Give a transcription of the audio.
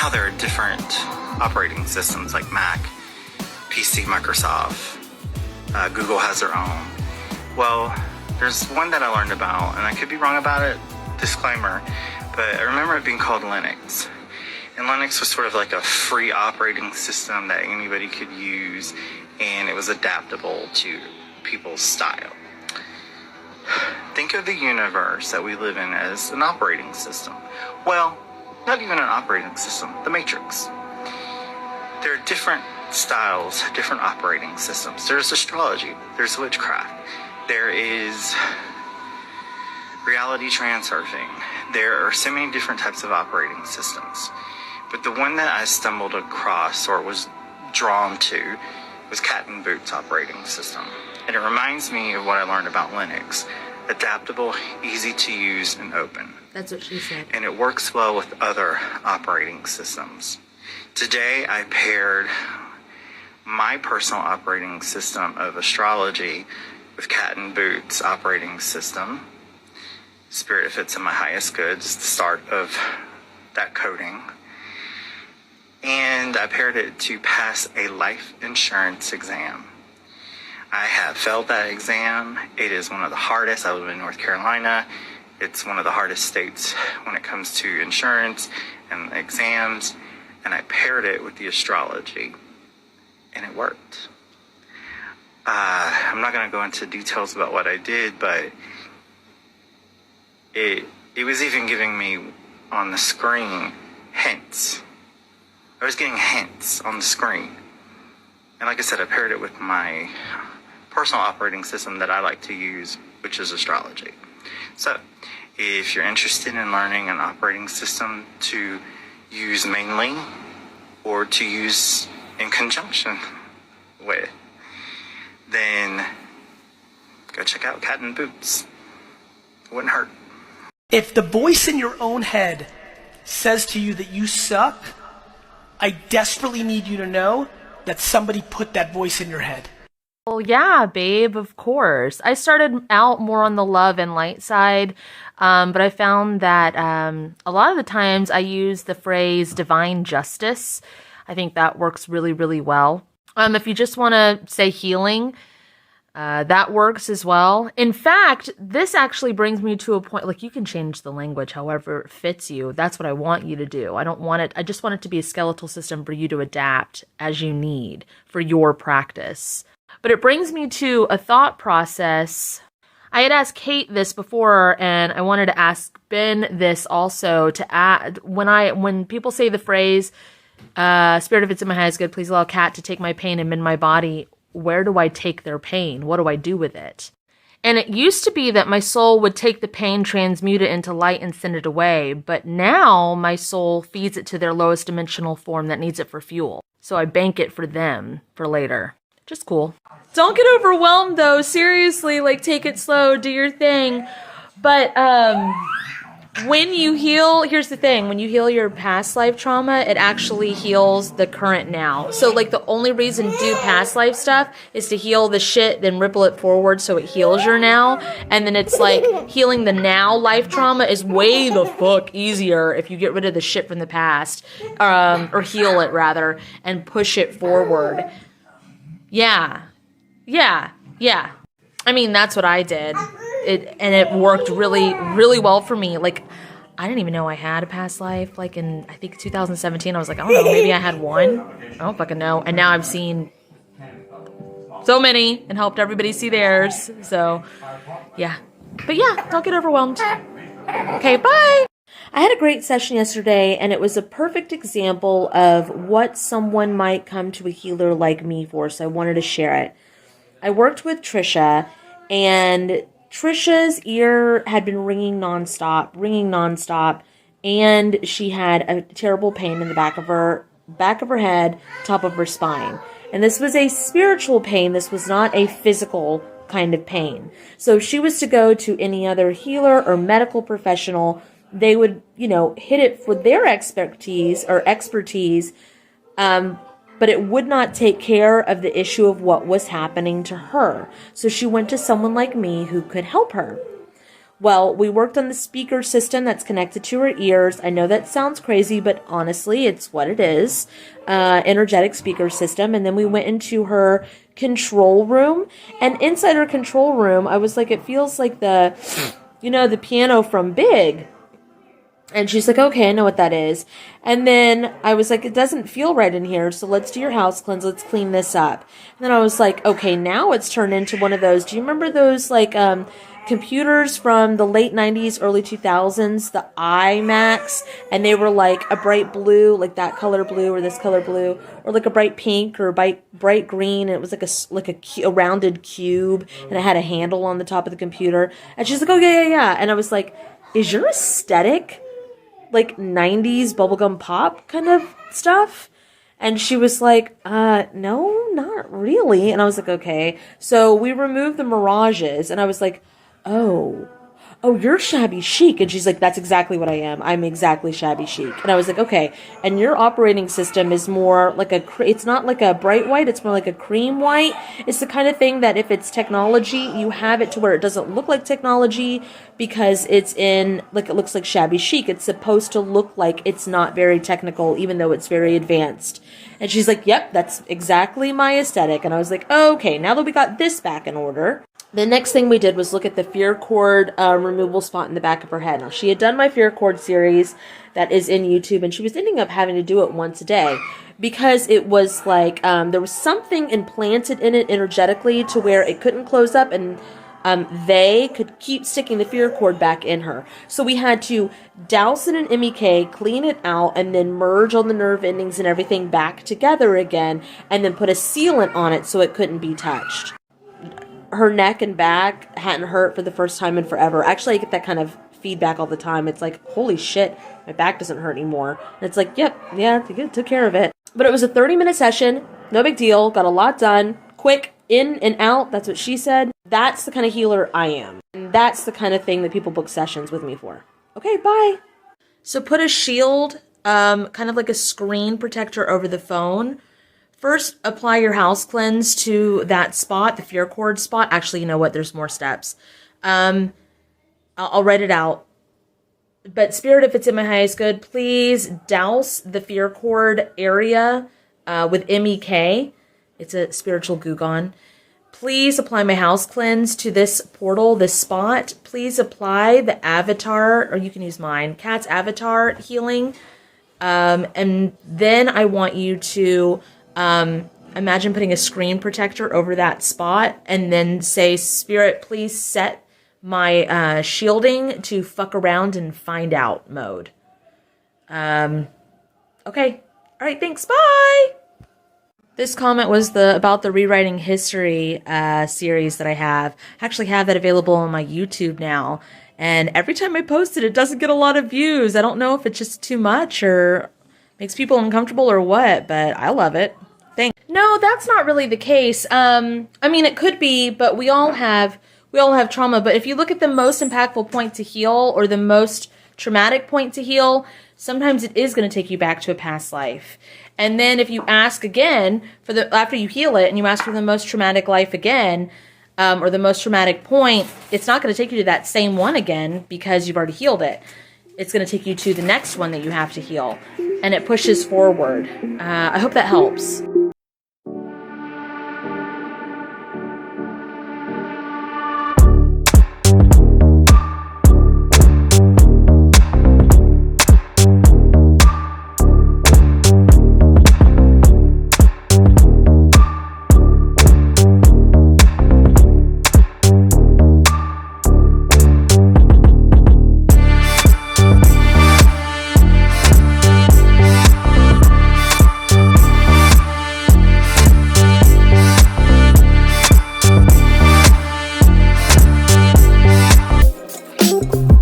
how there are different operating systems like Mac, PC, Microsoft, Google has their own. Well, there's one that I learned about, and I could be wrong about it, disclaimer, but I remember it being called Linux. And Linux was sort of like a free operating system that anybody could use, and it was adaptable to people's style. Think of the universe that we live in as an operating system. Well, not even an operating system, the Matrix. There are different styles, different operating systems. There's astrology, there's witchcraft, there is reality transurfing. There are so many different types of operating systems. But the one that I stumbled across or was drawn to was Cat and Boots operating system. And it reminds me of what I learned about Linux. Adaptable, easy to use, and open. That's what she said. And it works well with other operating systems. Today I paired my personal operating system of astrology with Cat and Boots operating system. Spirit, if it's in my highest good, it's the start of that coding. And I paired it to pass a life insurance exam. I have failed that exam. It is one of the hardest. I live in North Carolina. It's one of the hardest states when it comes to insurance and exams. And I paired it with the astrology, and it worked. I'm not going to go into details about what I did, but it was even giving me on the screen hints. I was getting hints on the screen. And like I said, I paired it with my personal operating system that I like to use, which is astrology. So, if you're interested in learning an operating system to use mainly or to use in conjunction with, then go check out Cat and Boots. It wouldn't hurt. If the voice in your own head says to you that you suck, I desperately need you to know that somebody put that voice in your head. Well, yeah, babe, of course. I started out more on the love and light side, but I found that a lot of the times I use the phrase divine justice. I think that works really, really well. If you just want to say healing, that works as well. In fact, this actually brings me to a point, like you can change the language however it fits you. That's what I want you to do. I just want it to be a skeletal system for you to adapt as you need for your practice. But it brings me to a thought process. I had asked Kate this before, and I wanted to ask Ben this also, to add, when people say the phrase, spirit, if it's in my highest good, please allow Cat to take my pain and mend my body, where do I take their pain? What do I do with it? And it used to be that my soul would take the pain, transmute it into light, and send it away. But now my soul feeds it to their lowest dimensional form that needs it for fuel. So I bank it for them for later. Just cool. Don't get overwhelmed though. Seriously, like take it slow, do your thing. But when you heal, here's the thing, when you heal your past life trauma, it actually heals the current now. So like the only reason to do past life stuff is to heal the shit, then ripple it forward so it heals your now. And then it's like healing the now life trauma is way the fuck easier if you get rid of the shit from the past, or heal it rather, and push it forward. Yeah. I mean, that's what I did. It worked really, really well for me. Like, I didn't even know I had a past life. Like in, I think 2017, I was like, I don't know, maybe I had one. I don't fucking know. And now I've seen so many and helped everybody see theirs. So, yeah. But yeah, don't get overwhelmed. Okay, bye. I had a great session yesterday, and it was a perfect example of what someone might come to a healer like me for, so I wanted to share it. I worked with Trisha, and Trisha's ear had been ringing nonstop, and she had a terrible pain in the back of her head, top of her spine. And this was a spiritual pain. This was not a physical kind of pain. So if she was to go to any other healer or medical professional, they would, hit it for their expertise, but it would not take care of the issue of what was happening to her. So she went to someone like me who could help her. Well, we worked on the speaker system that's connected to her ears. I know that sounds crazy, but honestly, it's what it is. Energetic speaker system. And then we went into her control room. And inside her control room, I was like, it feels like the piano from Big. And she's like, okay, I know what that is. And then I was like, it doesn't feel right in here, so let's do your house cleanse. Let's clean this up. And then I was like, okay, now it's turned into one of those. Do you remember those, like, computers from the late 90s, early 2000s, the iMacs? And they were like a bright blue, like that color blue or this color blue, or like a bright pink or bright green. And it was like a rounded cube, and it had a handle on the top of the computer. And she's like, oh, yeah. And I was like, is your aesthetic like 90s bubblegum pop kind of stuff? And she was like, no, not really. And I was like, okay. So we removed the mirages, and I was like, oh, you're shabby chic. And she's like, that's exactly what I am. I'm exactly shabby chic. And I was like, okay. And your operating system is more like it's not like a bright white. It's more like a cream white. It's the kind of thing that if it's technology, you have it to where it doesn't look like technology because it's it looks like shabby chic. It's supposed to look like it's not very technical, even though it's very advanced. And she's like, yep, that's exactly my aesthetic. And I was like, okay, now that we got this back in order, the next thing we did was look at the fear cord removal spot in the back of her head. Now, she had done my fear cord series that is in YouTube, and she was ending up having to do it once a day because it was like there was something implanted in it energetically to where it couldn't close up, and they could keep sticking the fear cord back in her. So we had to douse it in MEK, clean it out, and then merge all the nerve endings and everything back together again, and then put a sealant on it so it couldn't be touched. Her neck and back hadn't hurt for the first time in forever. Actually, I get that kind of feedback all the time. It's like, holy shit, my back doesn't hurt anymore. And it's like, yep, yeah, took care of it. But it was a 30-minute session. No big deal. Got a lot done. Quick, in and out. That's what she said. That's the kind of healer I am. And that's the kind of thing that people book sessions with me for. Okay, bye. So put a shield, kind of like a screen protector over the phone. First, apply your house cleanse to that spot, the fear cord spot. Actually, you know what? There's more steps. I'll write it out. But Spirit, if it's in my highest good, please douse the fear cord area with MEK. It's a spiritual Gugon. Please apply my house cleanse to this portal, this spot. Please apply the avatar, or you can use mine, Cat's avatar healing. And then I want you to imagine putting a screen protector over that spot and then say, Spirit, please set my shielding to fuck around and find out mode. Okay. All right, thanks. Bye. This comment was about the Rewriting History series that I have. I actually have that available on my YouTube now. And every time I post it, it doesn't get a lot of views. I don't know if it's just too much or makes people uncomfortable or what, but I love it. Thanks. No, that's not really the case. I mean, it could be, but we all have trauma. But if you look at the most impactful point to heal or the most traumatic point to heal, sometimes it is going to take you back to a past life. And then if you ask again after you heal it and you ask for the most traumatic life again, or the most traumatic point, it's not going to take you to that same one again because you've already healed it. It's going to take you to the next one that you have to heal. And it pushes forward. I hope that helps.